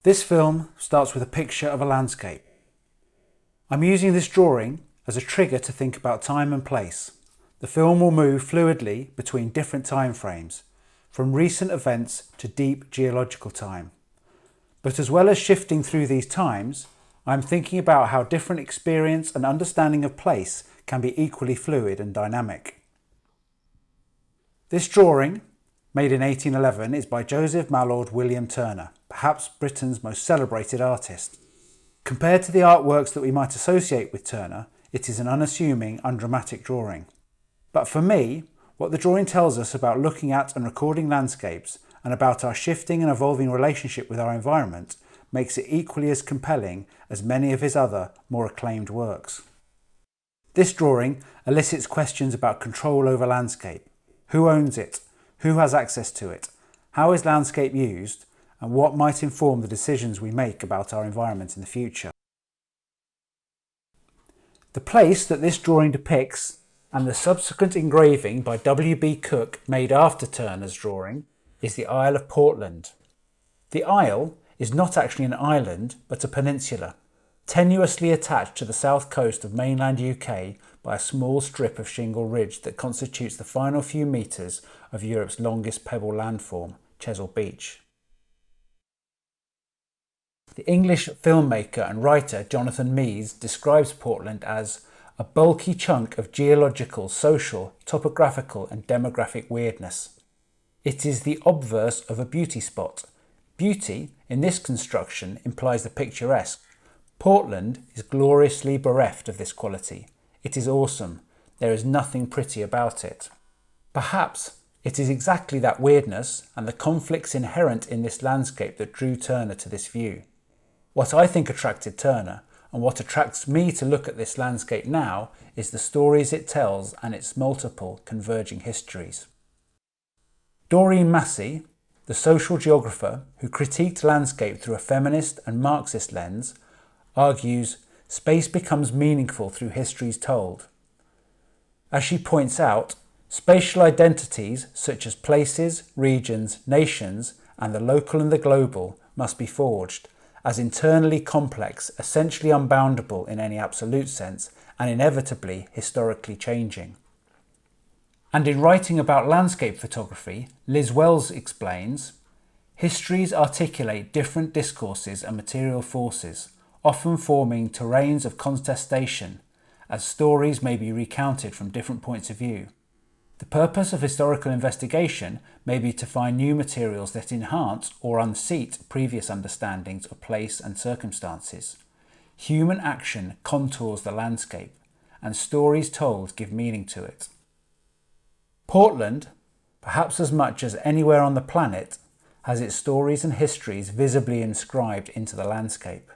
This film starts with a picture of a landscape. I'm using this drawing as a trigger to think about time and place. The film will move fluidly between different time frames, from recent events to deep geological time. But as well as shifting through these times, I'm thinking about how different experience and understanding of place can be equally fluid and dynamic. This drawing, made in 1811, is by Joseph Mallord William Turner, perhaps Britain's most celebrated artist. Compared to the artworks that we might associate with Turner, it is an unassuming, undramatic drawing. But for me, what the drawing tells us about looking at and recording landscapes and about our shifting and evolving relationship with our environment makes it equally as compelling as many of his other, more acclaimed works. This drawing elicits questions about control over landscape. Who owns it? Who has access to it? How is landscape used? And what might inform the decisions we make about our environment in the future? The place that this drawing depicts and the subsequent engraving by W.B. Cook made after Turner's drawing is the Isle of Portland. The Isle is not actually an island but a peninsula, tenuously attached to the south coast of mainland UK by a small strip of shingle ridge that constitutes the final few metres of Europe's longest pebble landform, Chesil Beach. The English filmmaker and writer Jonathan Mies describes Portland as a bulky chunk of geological, social, topographical and demographic weirdness. It is the obverse of a beauty spot. Beauty, in this construction, implies the picturesque. Portland is gloriously bereft of this quality. It is awesome. There is nothing pretty about it. Perhaps it is exactly that weirdness and the conflicts inherent in this landscape that drew Turner to this view. What I think attracted Turner, and what attracts me to look at this landscape now, is the stories it tells and its multiple converging histories. Doreen Massey, the social geographer who critiqued landscape through a feminist and Marxist lens, argues space becomes meaningful through histories told. As she points out, spatial identities such as places, regions, nations, and the local and the global must be forged as internally complex, essentially unboundable in any absolute sense, and inevitably historically changing. And in writing about landscape photography, Liz Wells explains, histories articulate different discourses and material forces, often forming terrains of contestation, as stories may be recounted from different points of view. The purpose of historical investigation may be to find new materials that enhance or unseat previous understandings of place and circumstances. Human action contours the landscape, and stories told give meaning to it. Portland, perhaps as much as anywhere on the planet, has its stories and histories visibly inscribed into the landscape.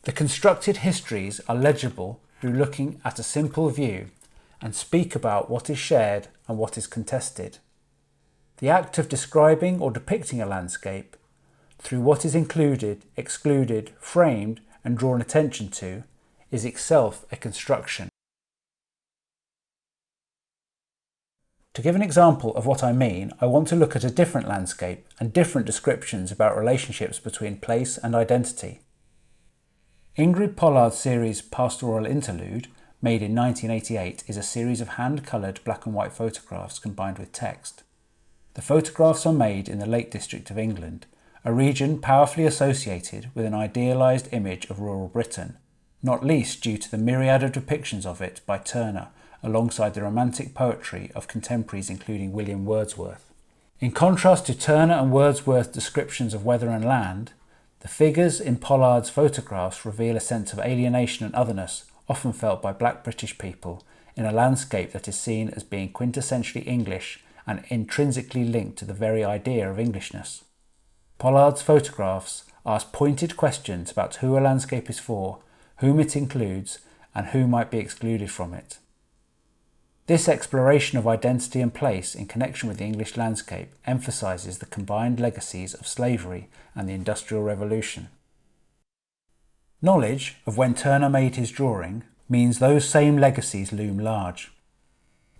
The constructed histories are legible through looking at a simple view and speak about what is shared and what is contested. The act of describing or depicting a landscape, through what is included, excluded, framed and drawn attention to, is itself a construction. To give an example of what I mean, I want to look at a different landscape and different descriptions about relationships between place and identity. Ingrid Pollard's series Pastoral Interlude, made in 1988, is a series of hand-coloured black and white photographs combined with text. The photographs are made in the Lake District of England, a region powerfully associated with an idealised image of rural Britain, not least due to the myriad of depictions of it by Turner, alongside the romantic poetry of contemporaries including William Wordsworth. In contrast to Turner and Wordsworth's descriptions of weather and land, the figures in Pollard's photographs reveal a sense of alienation and otherness often felt by black British people in a landscape that is seen as being quintessentially English and intrinsically linked to the very idea of Englishness. Pollard's photographs ask pointed questions about who a landscape is for, whom it includes, and who might be excluded from it. This exploration of identity and place in connection with the English landscape emphasises the combined legacies of slavery and the Industrial Revolution. Knowledge of when Turner made his drawing means those same legacies loom large.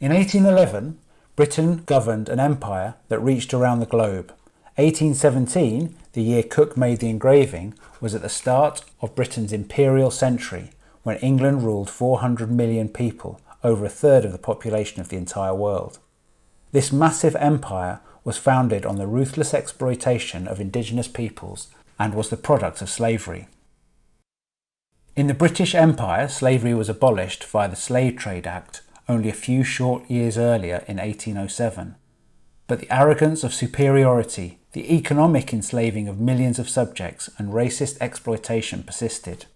In 1811, Britain governed an empire that reached around the globe, 1817, the year Cook made the engraving, was at the start of Britain's imperial century, when England ruled 400 million people, over a third of the population of the entire world. This massive empire was founded on the ruthless exploitation of indigenous peoples and was the product of slavery. In the British Empire, slavery was abolished via the Slave Trade Act only a few short years earlier in 1807. But the arrogance of superiority, the economic enslaving of millions of subjects, and racist exploitation persisted.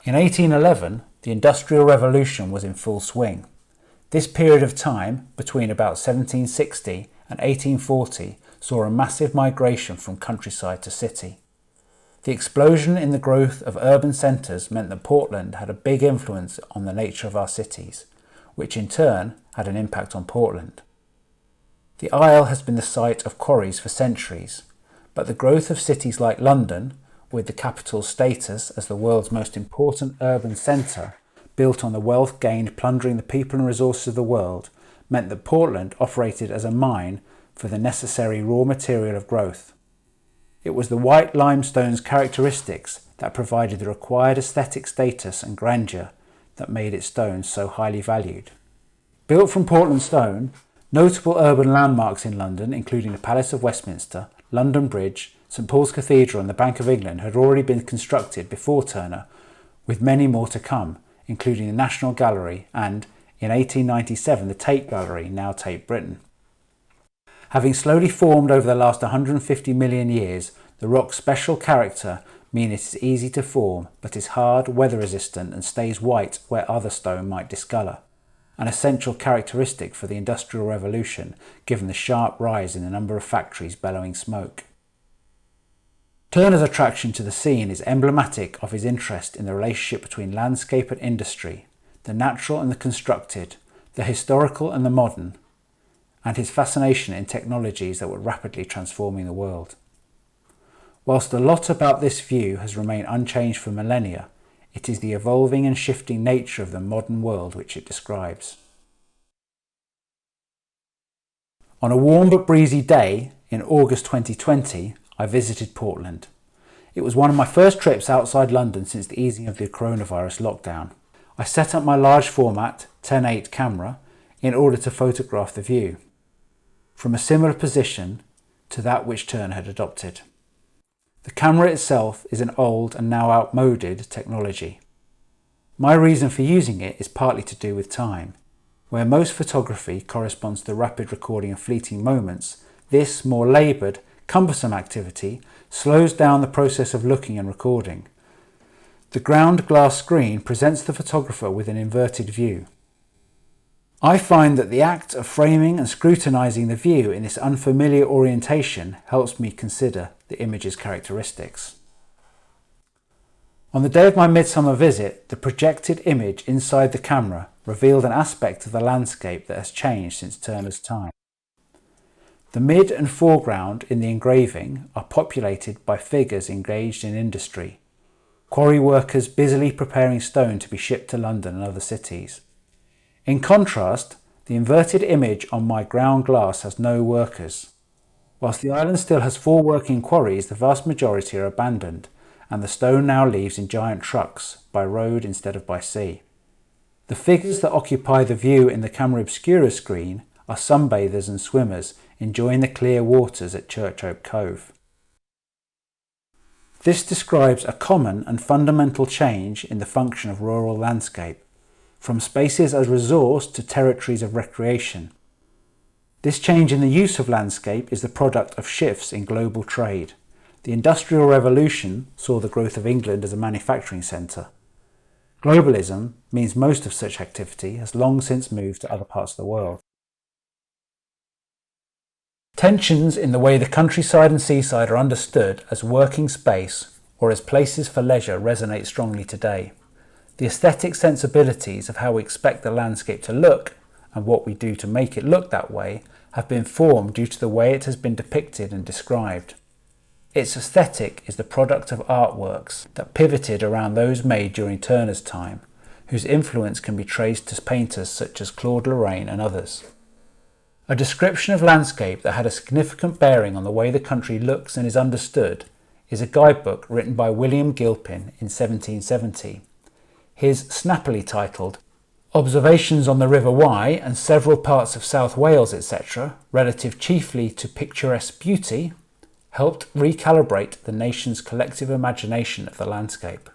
In 1811, the Industrial Revolution was in full swing. This period of time, between about 1760 and 1840, saw a massive migration from countryside to city. The explosion in the growth of urban centres meant that Portland had a big influence on the nature of our cities, which in turn had an impact on Portland. The Isle has been the site of quarries for centuries, but the growth of cities like London, with the capital's status as the world's most important urban centre, built on the wealth gained plundering the people and resources of the world, meant that Portland operated as a mine for the necessary raw material of growth. It was the white limestone's characteristics that provided the required aesthetic status and grandeur that made its stones so highly valued. Built from Portland stone, notable urban landmarks in London, including the Palace of Westminster, London Bridge, St Paul's Cathedral and the Bank of England, had already been constructed before Turner, with many more to come, including the National Gallery and, in 1897, the Tate Gallery, now Tate Britain. Having slowly formed over the last 150 million years, the rock's special character means it is easy to form, but is hard, weather-resistant and stays white where other stone might discolour, an essential characteristic for the Industrial Revolution, given the sharp rise in the number of factories bellowing smoke. Turner's attraction to the scene is emblematic of his interest in the relationship between landscape and industry, the natural and the constructed, the historical and the modern, and his fascination in technologies that were rapidly transforming the world. Whilst a lot about this view has remained unchanged for millennia, it is the evolving and shifting nature of the modern world which it describes. On a warm but breezy day in August 2020, I visited Portland. It was one of my first trips outside London since the easing of the coronavirus lockdown. I set up my large format 10:8 camera in order to photograph the view, from a similar position to that which Turner had adopted. The camera itself is an old and now outmoded technology. My reason for using it is partly to do with time. Where most photography corresponds to the rapid recording of fleeting moments, this more laboured, cumbersome activity slows down the process of looking and recording. The ground glass screen presents the photographer with an inverted view. I find that the act of framing and scrutinising the view in this unfamiliar orientation helps me consider the image's characteristics. On the day of my midsummer visit, the projected image inside the camera revealed an aspect of the landscape that has changed since Turner's time. The mid and foreground in the engraving are populated by figures engaged in industry, quarry workers busily preparing stone to be shipped to London and other cities. In contrast, the inverted image on my ground glass has no workers. Whilst the island still has 4 working quarries, the vast majority are abandoned, and the stone now leaves in giant trucks, by road instead of by sea. The figures that occupy the view in the camera obscura screen are sunbathers and swimmers enjoying the clear waters at Churchope Cove. This describes a common and fundamental change in the function of rural landscape, from spaces as resource to territories of recreation. This change in the use of landscape is the product of shifts in global trade. The Industrial Revolution saw the growth of England as a manufacturing centre. Globalism means most of such activity has long since moved to other parts of the world. Tensions in the way the countryside and seaside are understood as working space or as places for leisure resonate strongly today. The aesthetic sensibilities of how we expect the landscape to look and what we do to make it look that way have been formed due to the way it has been depicted and described. Its aesthetic is the product of artworks that pivoted around those made during Turner's time, whose influence can be traced to painters such as Claude Lorraine and others. A description of landscape that had a significant bearing on the way the country looks and is understood is a guidebook written by William Gilpin in 1770. His snappily titled Observations on the River Wye and several parts of South Wales, etc., relative chiefly to picturesque beauty, helped recalibrate the nation's collective imagination of the landscape.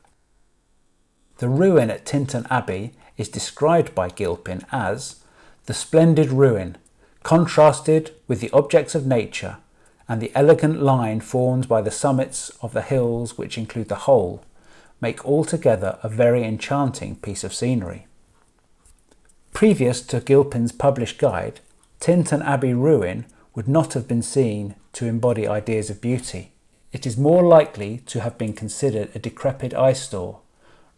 The ruin at Tintern Abbey is described by Gilpin as the splendid ruin, contrasted with the objects of nature and the elegant line formed by the summits of the hills which include the whole, make altogether a very enchanting piece of scenery. Previous to Gilpin's published guide, Tintern Abbey ruin would not have been seen to embody ideas of beauty. It is more likely to have been considered a decrepit eyesore,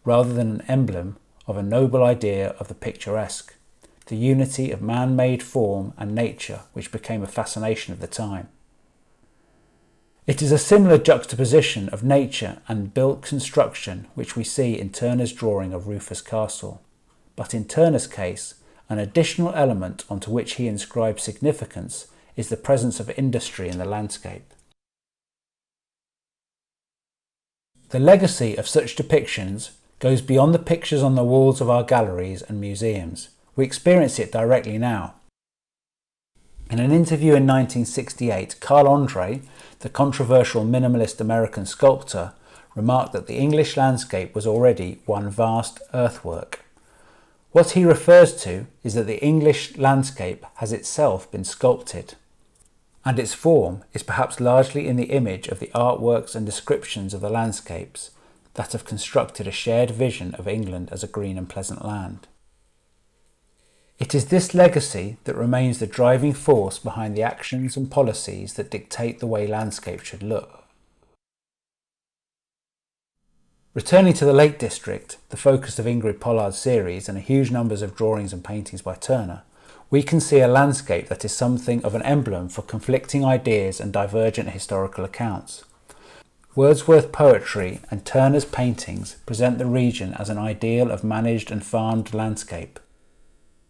rather than an emblem of a noble idea of the picturesque, the unity of man-made form and nature which became a fascination of the time. It is a similar juxtaposition of nature and built construction which we see in Turner's drawing of Rufus Castle. But in Turner's case, an additional element onto which he inscribes significance is the presence of industry in the landscape. The legacy of such depictions goes beyond the pictures on the walls of our galleries and museums. We experience it directly now. In an interview in 1968, Carl Andre, the controversial minimalist American sculptor, remarked that the English landscape was already one vast earthwork. What he refers to is that the English landscape has itself been sculpted, and its form is perhaps largely in the image of the artworks and descriptions of the landscapes that have constructed a shared vision of England as a green and pleasant land. It is this legacy that remains the driving force behind the actions and policies that dictate the way landscape should look. Returning to the Lake District, the focus of Ingrid Pollard's series and a huge numbers of drawings and paintings by Turner, we can see a landscape that is something of an emblem for conflicting ideas and divergent historical accounts. Wordsworth's poetry and Turner's paintings present the region as an ideal of managed and farmed landscape.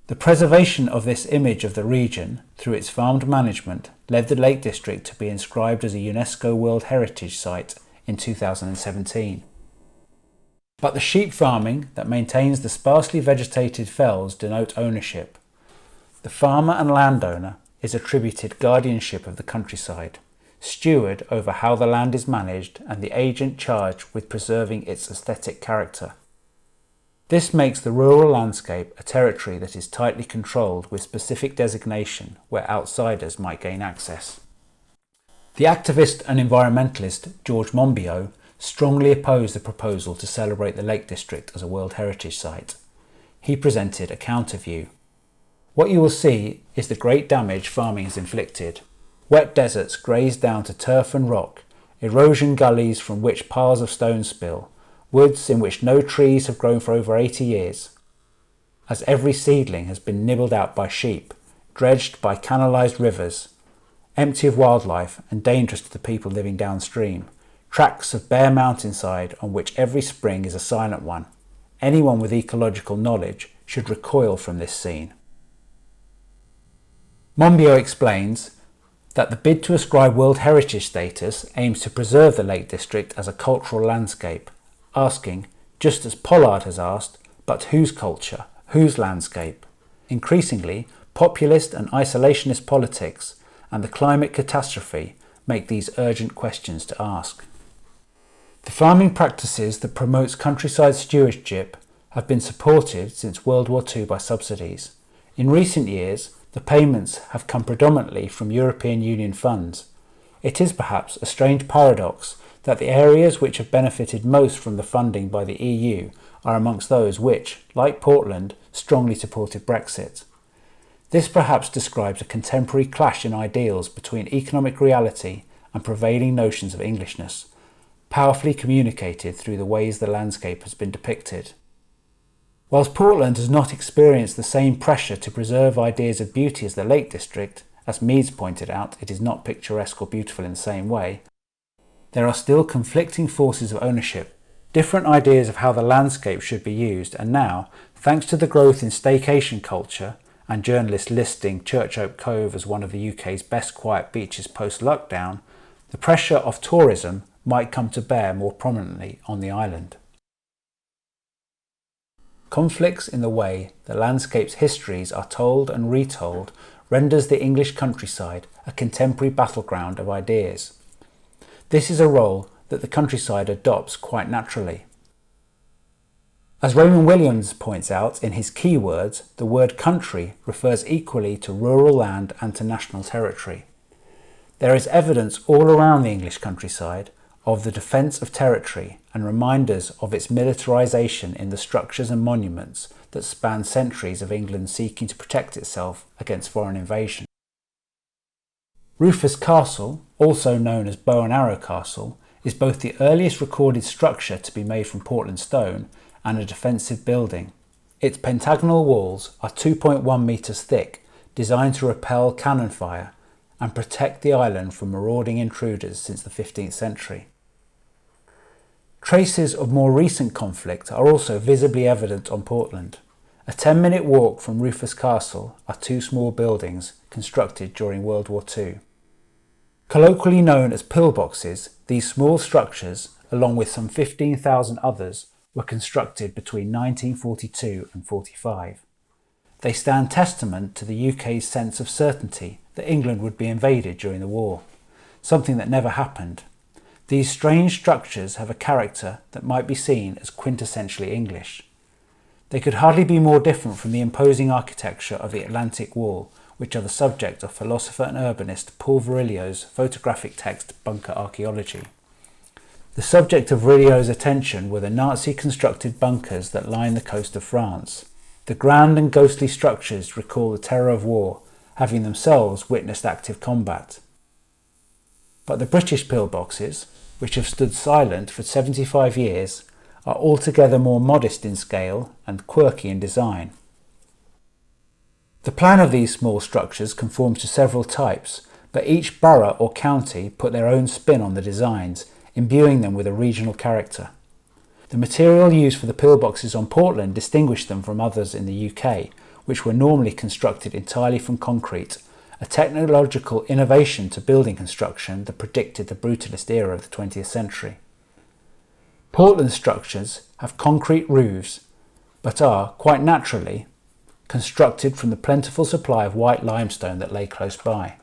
The preservation of this image of the region through its farmed management led the Lake District to be inscribed as a UNESCO World Heritage Site in 2017. But the sheep farming that maintains the sparsely vegetated fells denote ownership. The farmer and landowner is attributed guardianship of the countryside, steward over how the land is managed and the agent charged with preserving its aesthetic character. This makes the rural landscape a territory that is tightly controlled with specific designation where outsiders might gain access. The activist and environmentalist George Monbiot strongly opposed the proposal to celebrate the Lake District as a World Heritage Site. He presented a counter view. What you will see is the great damage farming has inflicted. Wet deserts grazed down to turf and rock, erosion gullies from which piles of stone spill, woods in which no trees have grown for over 80 years, as every seedling has been nibbled out by sheep, dredged by canalised rivers, empty of wildlife and dangerous to the people living downstream, tracts of bare mountainside on which every spring is a silent one. Anyone with ecological knowledge should recoil from this scene. Monbiot explains that the bid to ascribe World Heritage status aims to preserve the Lake District as a cultural landscape, asking, just as Pollard has asked, but whose culture, whose landscape? Increasingly, populist and isolationist politics and the climate catastrophe make these urgent questions to ask. The farming practices that promotes countryside stewardship have been supported since World War II by subsidies. In recent years, the payments have come predominantly from European Union funds. It is perhaps a strange paradox that the areas which have benefited most from the funding by the EU are amongst those which, like Portland, strongly supported Brexit. This perhaps describes a contemporary clash in ideals between economic reality and prevailing notions of Englishness, powerfully communicated through the ways the landscape has been depicted. Whilst Portland has not experienced the same pressure to preserve ideas of beauty as the Lake District, as Meads pointed out, it is not picturesque or beautiful in the same way, there are still conflicting forces of ownership, different ideas of how the landscape should be used, and now, thanks to the growth in staycation culture and journalists listing Church Oak Cove as one of the UK's best quiet beaches post-lockdown, the pressure of tourism might come to bear more prominently on the island. Conflicts in the way the landscape's histories are told and retold renders the English countryside a contemporary battleground of ideas. This is a role that the countryside adopts quite naturally. As Raymond Williams points out in his keywords, the word country refers equally to rural land and to national territory. There is evidence all around the English countryside of the defence of territory and reminders of its militarisation in the structures and monuments that span centuries of England seeking to protect itself against foreign invasion. Rufus Castle, also known as Bow and Arrow Castle, is both the earliest recorded structure to be made from Portland stone and a defensive building. Its pentagonal walls are 2.1 metres thick, designed to repel cannon fire and protect the island from marauding intruders since the 15th century. Traces of more recent conflict are also visibly evident on Portland. A 10-minute walk from Rufus Castle are two small buildings constructed during World War II. Colloquially known as pillboxes, these small structures, along with some 15,000 others, were constructed between 1942 and 45. They stand testament to the UK's sense of certainty that England would be invaded during the war, something that never happened. These strange structures have a character that might be seen as quintessentially English. They could hardly be more different from the imposing architecture of the Atlantic Wall, which are the subject of philosopher and urbanist Paul Virilio's photographic text Bunker Archaeology. The subject of Virilio's attention were the Nazi-constructed bunkers that line the coast of France. The grand and ghostly structures recall the terror of war, having themselves witnessed active combat. But the British pillboxes, which have stood silent for 75 years, are altogether more modest in scale and quirky in design. The plan of these small structures conforms to several types, but each borough or county put their own spin on the designs, imbuing them with a regional character. The material used for the pillboxes on Portland distinguished them from others in the UK, which were normally constructed entirely from concrete, a technological innovation to building construction that predicted the brutalist era of the 20th century. Portland structures have concrete roofs, but are, quite naturally, constructed from the plentiful supply of white limestone that lay close by.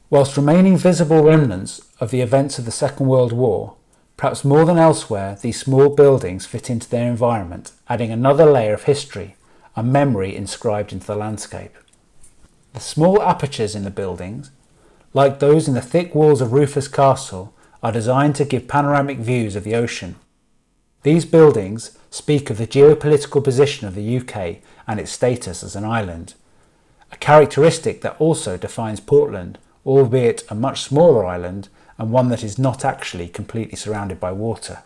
Whilst remaining visible remnants of the events of the Second World War, perhaps more than elsewhere, these small buildings fit into their environment, adding another layer of history, a memory inscribed into the landscape. The small apertures in the buildings, like those in the thick walls of Rufus Castle, are designed to give panoramic views of the ocean. These buildings speak of the geopolitical position of the UK and its status as an island, a characteristic that also defines Portland, albeit a much smaller island and one that is not actually completely surrounded by water.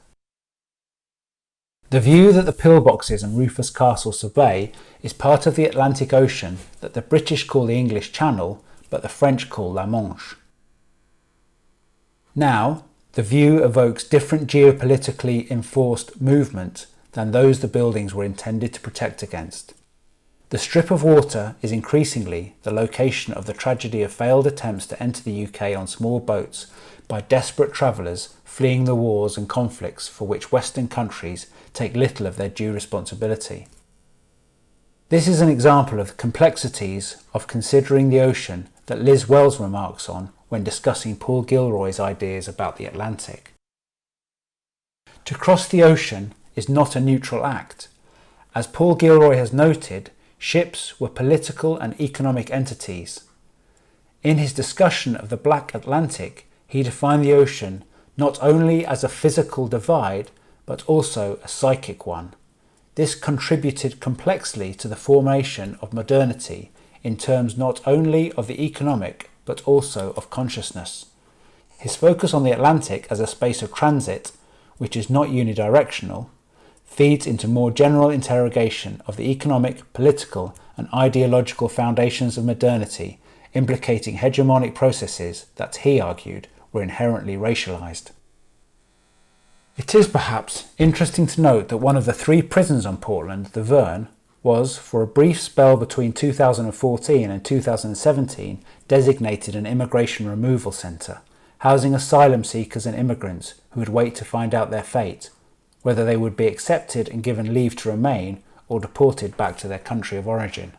The view that the pillboxes and Rufus Castle survey is part of the Atlantic Ocean that the British call the English Channel, but the French call La Manche. Now, the view evokes different geopolitically enforced movement than those the buildings were intended to protect against. The strip of water is increasingly the location of the tragedy of failed attempts to enter the UK on small boats by desperate travellers fleeing the wars and conflicts for which Western countries take little of their due responsibility. This is an example of the complexities of considering the ocean that Liz Wells remarks on when discussing Paul Gilroy's ideas about the Atlantic. To cross the ocean is not a neutral act. As Paul Gilroy has noted, ships were political and economic entities. In his discussion of the Black Atlantic, he defined the ocean not only as a physical divide, but also a psychic one. This contributed complexly to the formation of modernity in terms not only of the economic, but also of consciousness. His focus on the Atlantic as a space of transit, which is not unidirectional, feeds into more general interrogation of the economic, political, and ideological foundations of modernity, implicating hegemonic processes that, he argued, were inherently racialized. It is perhaps interesting to note that one of the three prisons on Portland, the Verne, was, for a brief spell between 2014 and 2017, designated an immigration removal centre, housing asylum seekers and immigrants who would wait to find out their fate, whether they would be accepted and given leave to remain or deported back to their country of origin.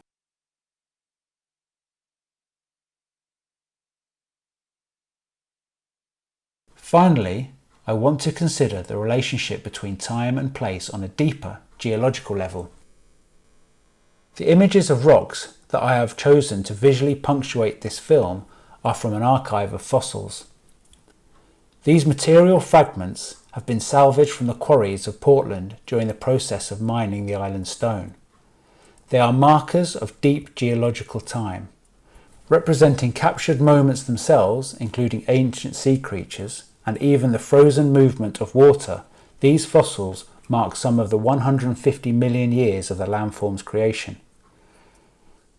Finally, I want to consider the relationship between time and place on a deeper geological level. The images of rocks that I have chosen to visually punctuate this film are from an archive of fossils. These material fragments have been salvaged from the quarries of Portland during the process of mining the island stone. They are markers of deep geological time, representing captured moments themselves, including ancient sea creatures, and even the frozen movement of water. These fossils mark some of the 150 million years of the landform's creation.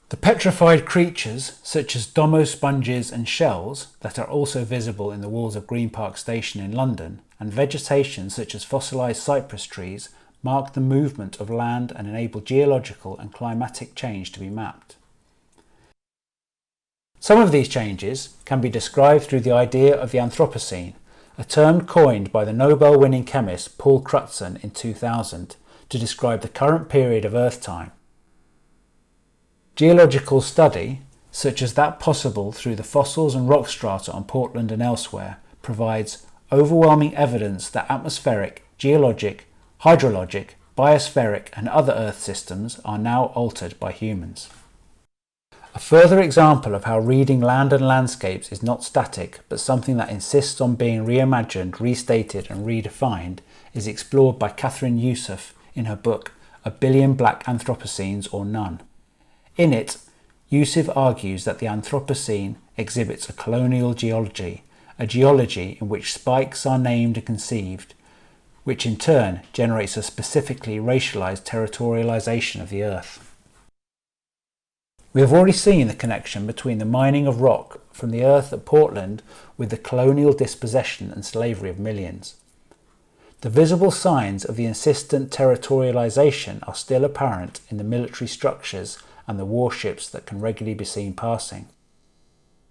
The petrified creatures, such as domo sponges and shells, that are also visible in the walls of Green Park Station in London, and vegetation such as fossilised cypress trees, mark the movement of land and enable geological and climatic change to be mapped. Some of these changes can be described through the idea of the Anthropocene, a term coined by the Nobel-winning chemist Paul Crutzen in 2000 to describe the current period of Earth time. Geological study, such as that possible through the fossils and rock strata on Portland and elsewhere, provides overwhelming evidence that atmospheric, geologic, hydrologic, biospheric and other Earth systems are now altered by humans. A further example of how reading land and landscapes is not static but something that insists on being reimagined, restated and redefined is explored by Catherine Youssef in her book A Billion Black Anthropocenes or None. In it, Youssef argues that the Anthropocene exhibits a colonial geology, a geology in which spikes are named and conceived, which in turn generates a specifically racialized territorialization of the Earth. We have already seen the connection between the mining of rock from the Earth at Portland with the colonial dispossession and slavery of millions. The visible signs of the insistent territorialization are still apparent in the military structures and the warships that can regularly be seen passing.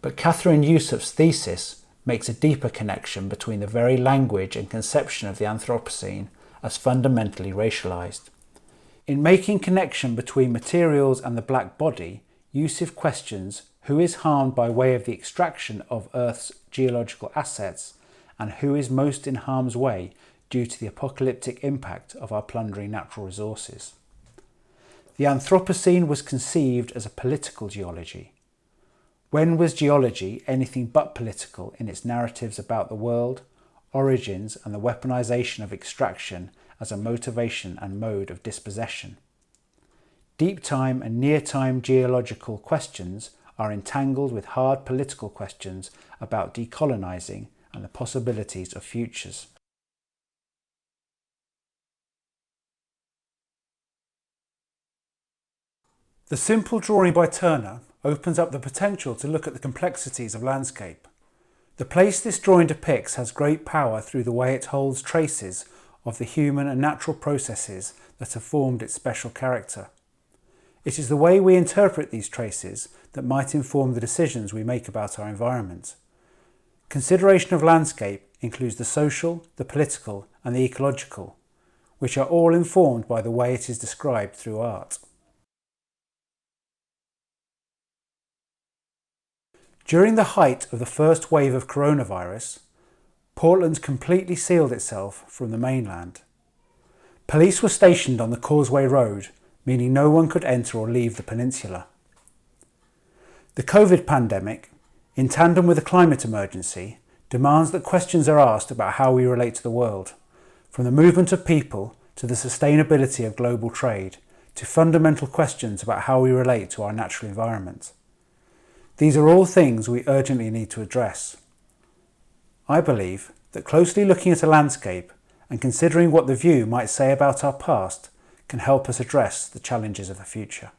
But Catherine Youssef's thesis makes a deeper connection between the very language and conception of the Anthropocene as fundamentally racialized. In making connection between materials and the black body, Youssef questions who is harmed by way of the extraction of Earth's geological assets and who is most in harm's way due to the apocalyptic impact of our plundering natural resources. The Anthropocene was conceived as a political geology. When was geology anything but political in its narratives about the world, origins and the weaponization of extraction as a motivation and mode of dispossession? Deep time and near time geological questions are entangled with hard political questions about decolonizing and the possibilities of futures. The simple drawing by Turner opens up the potential to look at the complexities of landscape. The place this drawing depicts has great power through the way it holds traces of the human and natural processes that have formed its special character. It is the way we interpret these traces that might inform the decisions we make about our environment. Consideration of landscape includes the social, the political and the ecological, which are all informed by the way it is described through art. During the height of the first wave of coronavirus, Portland completely sealed itself from the mainland. Police were stationed on the Causeway Road, meaning no one could enter or leave the peninsula. The COVID pandemic, in tandem with the climate emergency, demands that questions are asked about how we relate to the world, from the movement of people to the sustainability of global trade, to fundamental questions about how we relate to our natural environment. These are all things we urgently need to address. I believe that closely looking at a landscape and considering what the view might say about our past can help us address the challenges of the future.